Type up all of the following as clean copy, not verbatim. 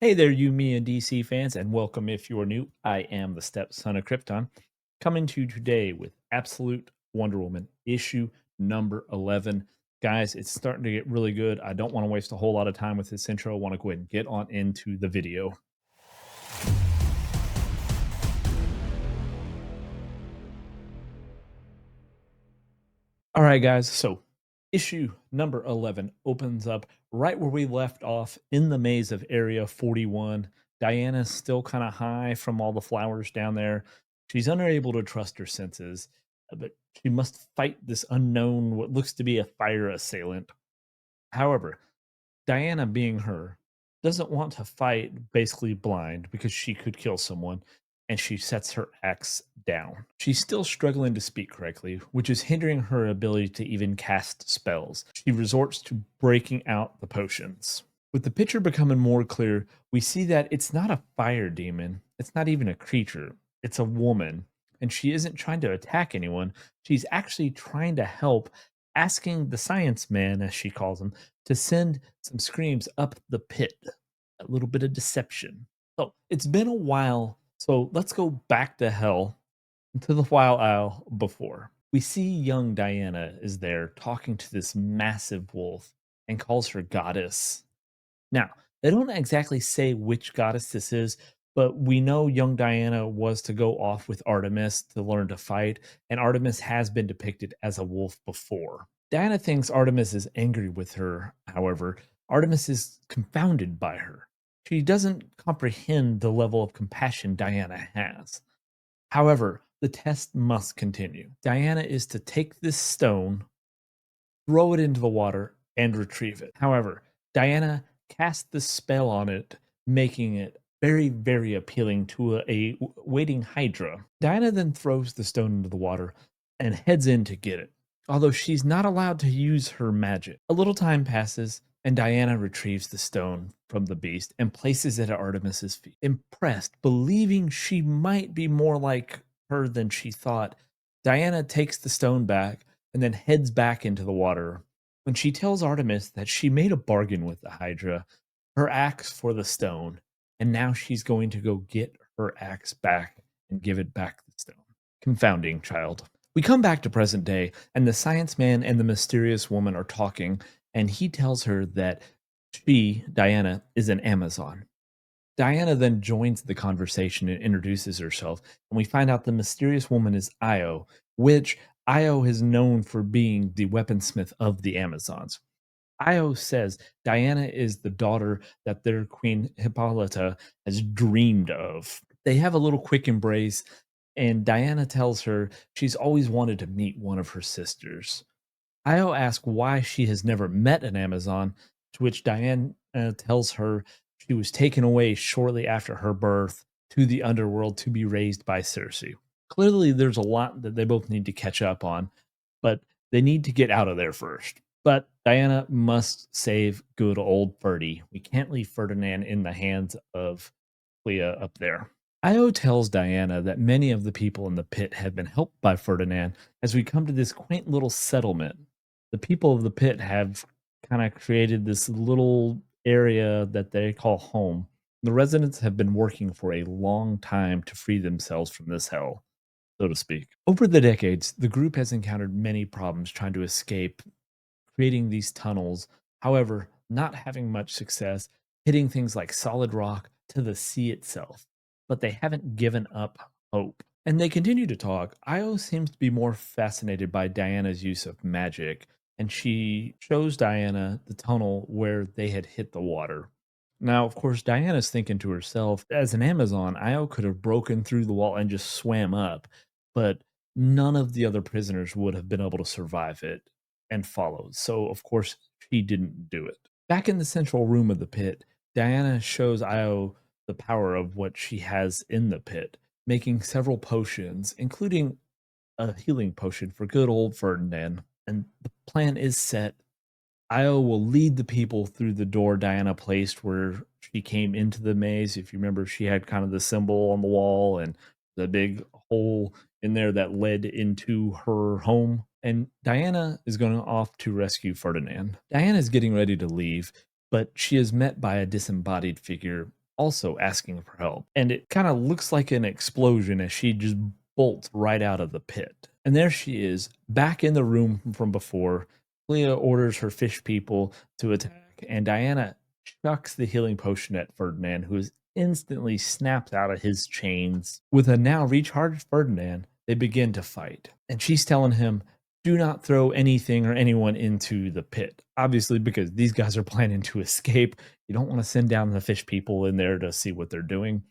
Hey there, you, me, and DC fans, and welcome if you're new. I am the stepson of Krypton, coming to you today with Absolute Wonder Woman, issue number 11. Guys, it's starting to get really good. I don't want to waste a whole lot of time with this intro. I want to go ahead and get on into the video. All right, guys. So, issue number 11 opens up right where we left off in the maze of Area 41. Diana's still kind of high from all the flowers down there. She's unable to trust her senses, but she must fight this unknown, what looks to be a fire assailant. However, Diana, being her, doesn't want to fight basically blind because she could kill someone, and she sets her axe down. She's still struggling to speak correctly, which is hindering her ability to even cast spells. She resorts to breaking out the potions. With the picture becoming more clear, we see that it's not a fire demon, it's not even a creature, it's a woman. And she isn't trying to attack anyone, she's actually trying to help, asking the science man, as she calls him, to send some screams up the pit. A little bit of deception. So it's been a while. So let's go back to hell to the while before. We see young Diana is there talking to this massive wolf and calls her goddess. Now, they don't exactly say which goddess this is, but we know young Diana was to go off with Artemis to learn to fight, and Artemis has been depicted as a wolf before. Diana thinks Artemis is angry with her, however, Artemis is confounded by her. She doesn't comprehend the level of compassion Diana has. However, the test must continue. Diana is to take this stone, throw it into the water, and retrieve it. However, Diana cast the spell on it, making it very, very appealing to a waiting Hydra. Diana then throws the stone into the water and heads in to get it, although she's not allowed to use her magic. A little time passes, and Diana retrieves the stone from the beast and places it at Artemis's feet. Impressed, believing she might be more like her than she thought, Diana takes the stone back and then heads back into the water. When she tells Artemis that she made a bargain with the Hydra, her axe for the stone, and now she's going to go get her axe back and give it back the stone. Confounding child. We come back to present day, and the science man and the mysterious woman are talking, and he tells her that she, Diana, is an Amazon. Diana then joins the conversation and introduces herself, and we find out the mysterious woman is Io, which Io is known for being the weaponsmith of the Amazons. Io says Diana is the daughter that their queen Hippolyta has dreamed of. They have a little quick embrace, and Diana tells her she's always wanted to meet one of her sisters. Io asks why she has never met an Amazon, to which Diane tells her she was taken away shortly after her birth to the underworld to be raised by Circe. Clearly, there's a lot that they both need to catch up on, but they need to get out of there first. But Diana must save good old Ferdy. We can't leave Ferdinand in the hands of Clea up there. Io tells Diana that many of the people in the pit have been helped by Ferdinand as we come to this quaint little settlement. The people of the pit have kind of created this little area that they call home. The residents have been working for a long time to free themselves from this hell, so to speak. Over the decades, the group has encountered many problems trying to escape, creating these tunnels, however, not having much success, hitting things like solid rock to the sea itself. But they haven't given up hope. And they continue to talk. Io seems to be more fascinated by Diana's use of magic, and she shows Diana the tunnel where they had hit the water. Now, of course, Diana's thinking to herself, as an Amazon, Io could have broken through the wall and just swam up, but none of the other prisoners would have been able to survive it and followed. So, of course, she didn't do it. Back in the central room of the pit, Diana shows Io the power of what she has in the pit, making several potions, including a healing potion for good old Ferdinand. And the plan is set. Io will lead the people through the door Diana placed where she came into the maze. If you remember, she had kind of the symbol on the wall and the big hole in there that led into her home. And Diana is going off to rescue Ferdinand. Diana is getting ready to leave, but she is met by a disembodied figure, also asking for help. And it kind of looks like an explosion as she just bolts right out of the pit. And there she is, back in the room from before. Leah orders her fish people to attack, and Diana chucks the healing potion at Ferdinand, who is instantly snapped out of his chains. With a now recharged Ferdinand, they begin to fight. And she's telling him, do not throw anything or anyone into the pit. Obviously, because these guys are planning to escape. You don't want to send down the fish people in there to see what they're doing.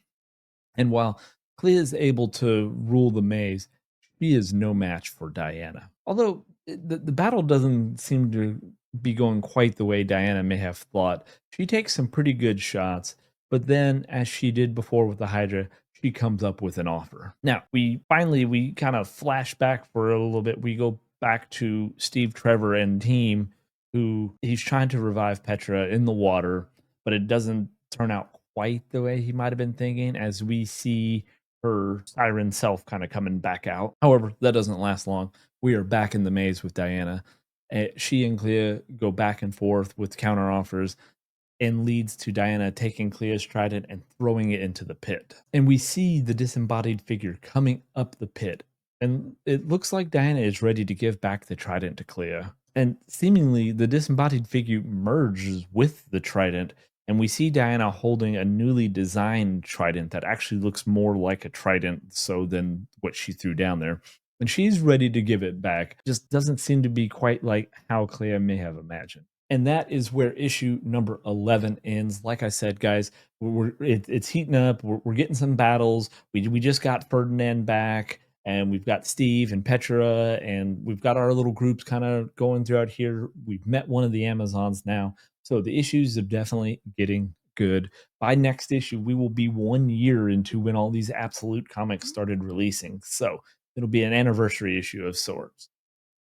And while Clea is able to rule the maze, she is no match for Diana. Although the battle doesn't seem to be going quite the way Diana may have thought, she takes some pretty good shots, but then, as she did before with the Hydra, she comes up with an offer. Now, we kind of flash back for a little bit. We go back to Steve Trevor and team, who he's trying to revive Petra in the water, but it doesn't turn out quite the way he might have been thinking, as we see her siren self kind of coming back out. However, that doesn't last long. We are back in the maze with Diana. She and Clea go back and forth with counter offers, and leads to Diana taking Clea's trident and throwing it into the pit. And we see the disembodied figure coming up the pit, and it looks like Diana is ready to give back the trident to Clea. And seemingly, the disembodied figure merges with the trident, and we see Diana holding a newly designed trident that actually looks more like a trident so than what she threw down there. And she's ready to give it back. Just doesn't seem to be quite like how Clea may have imagined. And that is where issue number 11 ends. Like I said, guys, it's heating up. We're getting some battles. We just got Ferdinand back, and we've got Steve and Petra, and we've got our little groups kind of going throughout here. We've met one of the Amazons now. So the issues are definitely getting good. By next issue, we will be 1 year into when all these Absolute comics started releasing. So it'll be an anniversary issue of sorts.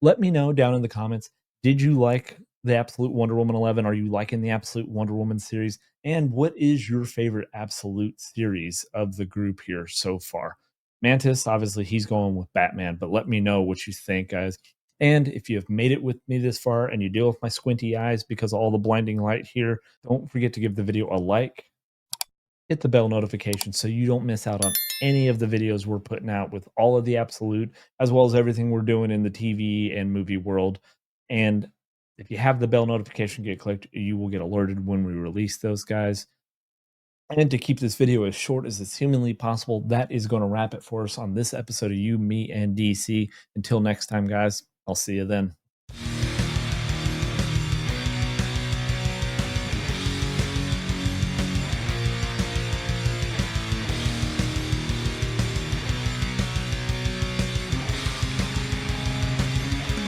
Let me know down in the comments, did you like the Absolute Wonder Woman 11? Are you liking the Absolute Wonder Woman series? And what is your favorite Absolute series of the group here so far? Mantis, obviously, he's going with Batman, but let me know what you think, guys. And if you have made it with me this far and you deal with my squinty eyes because of all the blinding light here, don't forget to give the video a like, hit the bell notification so you don't miss out on any of the videos we're putting out with all of the Absolute, as well as everything we're doing in the TV and movie world. And if you have the bell notification get clicked, you will get alerted when we release those, guys. And to keep this video as short as it's humanly possible, that is going to wrap it for us on this episode of You, Me, and DC. Until next time, guys, I'll see you then.